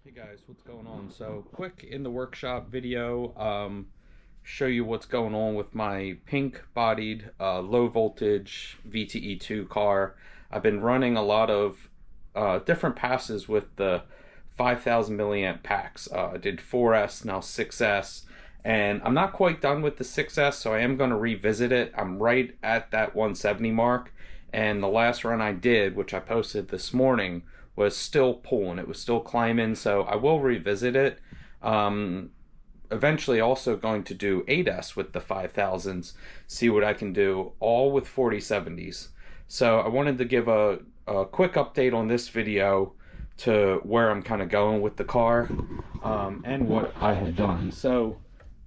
Hey guys, what's going on? So quick in the workshop video, show you what's going on with my pink bodied low voltage VTE2 car. I've been running a lot of different passes with the 5000 milliamp packs. I did 4S, now 6S, and I'm not quite done with the 6S, so I am going to revisit it. I'm right at that 170 mark, and the last run I did, which I posted this morning, was still pulling. It was still climbing, so I will revisit it. Eventually also going to do 8S with the 5000s, see what I can do, all with 4070s. So I wanted to give a quick update on this video to where I'm kind of going with the car, and what I had done. So,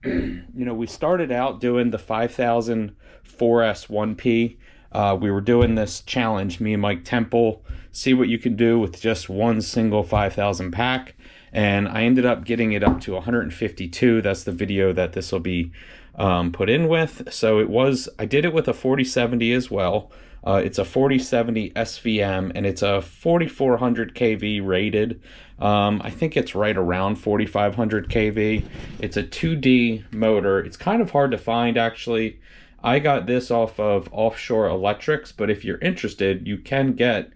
we started out doing the 5000 4S 1P. We were doing this challenge, me and Mike Temple, see what you can do with just one single 5000 pack, and I ended up getting it up to 152. That's the video that this will be put in with. So I did it with a 4070 as well. It's a 4070 SVM, and it's a 4400 kV rated. I think it's right around 4500 kV. It's a 2D motor. It's kind of hard to find, actually. I got this off of Offshore Electrics, but if you're interested, you can get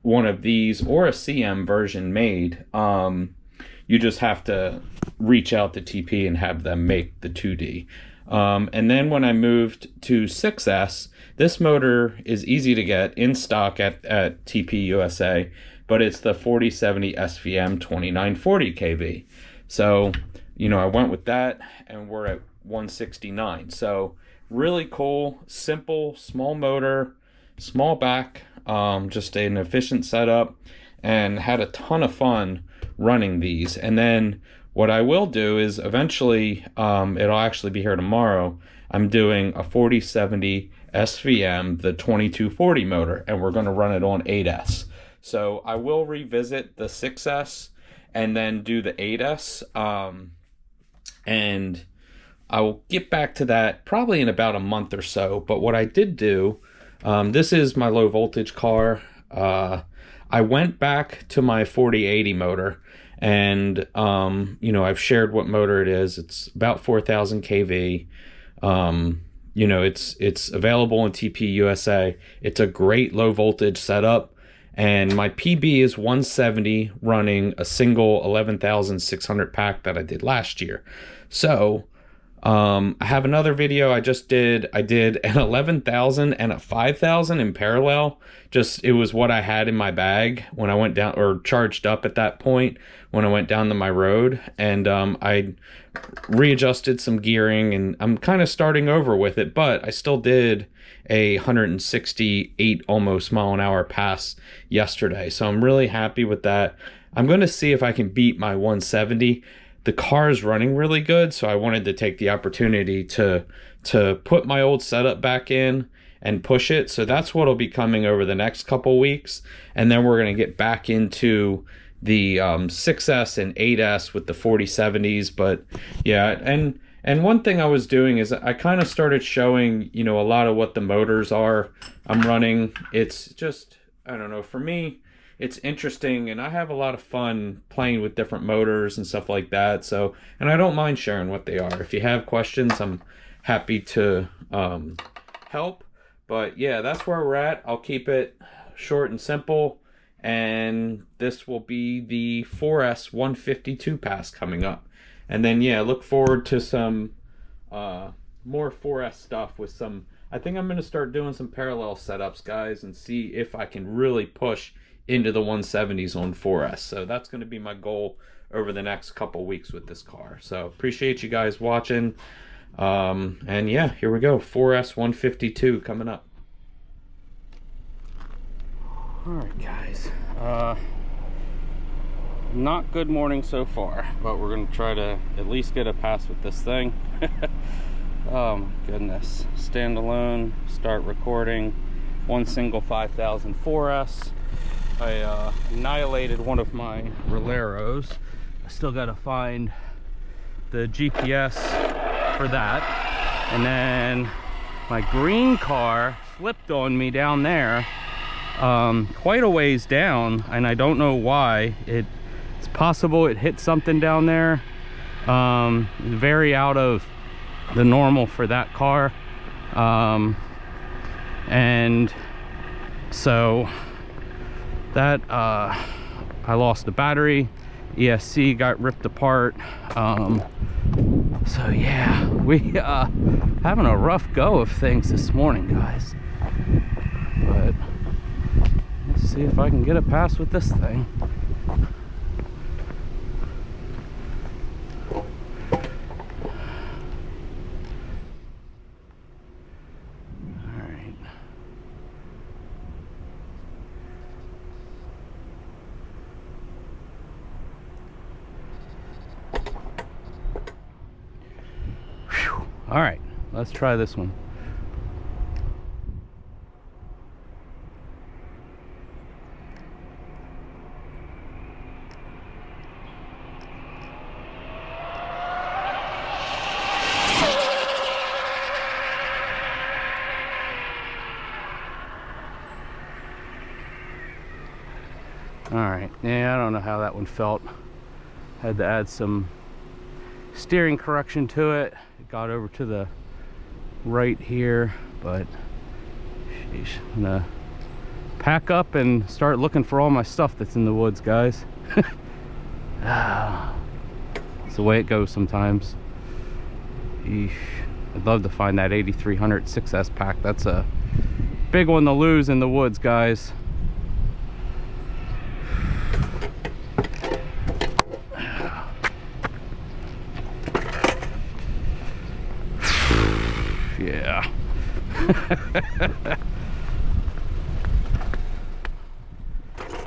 one of these or a CM version made. You just have to reach out to TP and have them make the 2D. And then when I moved to 6S, this motor is easy to get in stock at TP USA, but it's the 4070 SVM 2940 kV. So, I went with that, and we're at 169. So really cool, simple, small motor, small back, just an efficient setup, and had a ton of fun running these. And then what I will do is eventually, it'll actually be here tomorrow, I'm doing a 4070 SVM, the 2240 motor, and we're going to run it on 8S. So I will revisit the 6S and then do the 8S, and I will get back to that probably in about a month or so. But what I did do, this is my low voltage car. I went back to my 4080 motor, and I've shared what motor it is. It's about 4000 kV. It's available in TP USA. It's a great low voltage setup, and my PB is 170, running a single 11,600 pack that I did last year. So I have another video I just did. I did an 11,000 and a 5,000 in parallel. It was what I had in my bag when I went down, or charged up at that point when I went down to my road. And I readjusted some gearing, and I'm kind of starting over with it, but I still did a 168 almost mile an hour pass yesterday. So I'm really happy with that. I'm going to see if I can beat my 170. The car is running really good, so I wanted to take the opportunity to put my old setup back in and push it. So that's what'll be coming over the next couple weeks, and then we're going to get back into the 6S and 8S with the 4070s. But yeah, and one thing I was doing is I kind of started showing a lot of what the motors are I'm running. It's just, I don't know, for me, it's interesting, and I have a lot of fun playing with different motors and stuff like that. So, and I don't mind sharing what they are. If you have questions, I'm happy to help. But yeah, that's where we're at. I'll keep it short and simple, and this will be the 4S 152 pass coming up. And then yeah, look forward to some more 4S stuff with some. I think I'm going to start doing some parallel setups, guys, and see if I can really push into the 170s on 4S. So that's going to be my goal over the next couple weeks with this car. So appreciate you guys watching. And yeah, here we go. 4S 152 coming up. All right, guys. Not good morning so far, but we're going to try to at least get a pass with this thing. Oh my goodness. Standalone, start recording, one single 5000 4S. I annihilated one of my Releros. I still got to find the GPS for that. And then my green car slipped on me down there, quite a ways down, and I don't know why. It It's possible it hit something down there. Very out of the normal for that car. And so that I lost the battery, ESC got ripped apart. So yeah, we having a rough go of things this morning, guys. But let's see if I can get a pass with this thing. All right, let's try this one. All right, yeah, I don't know how that one felt. Had to add some steering correction to it. It got over to the right here, but sheesh, I'm gonna pack up and start looking for all my stuff that's in the woods, guys. It's the way it goes sometimes. Eesh. I'd love to find that 8300 6S pack. That's a big one to lose in the woods, guys. Yeah.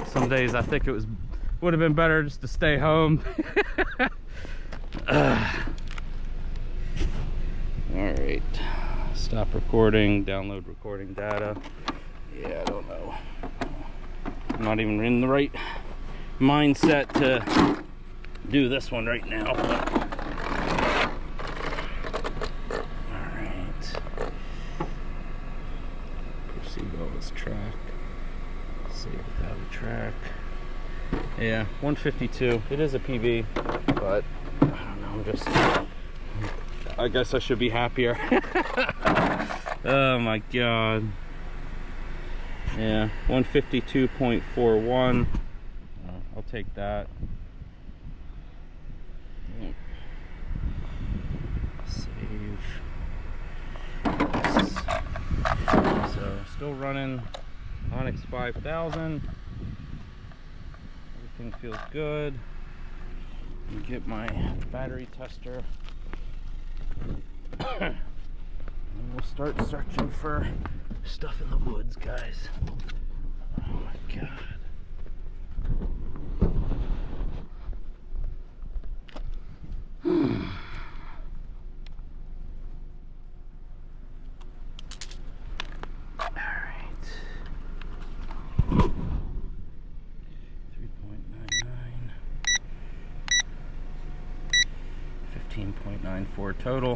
Some days I think it would have been better just to stay home. All right, stop recording, download recording data. Yeah, I don't know. I'm not even in the right mindset to do this one right now. Track, save without a track. Yeah, 152. It is a PB, but I don't know, I guess I should be happier. Oh my god. Yeah, 152.41. I'll take that. Save. So still running Onyx 5000. Everything feels good. Let me get my battery tester. And we'll start searching for stuff in the woods, guys. Oh my god. .94 total.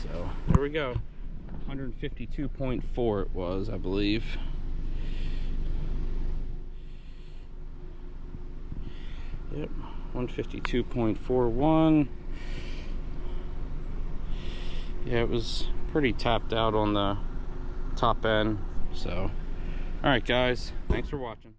So there we go. 152.4 it was, I believe. Yep, 152.41. Yeah, it was pretty tapped out on the top end. So all right guys, thanks for watching.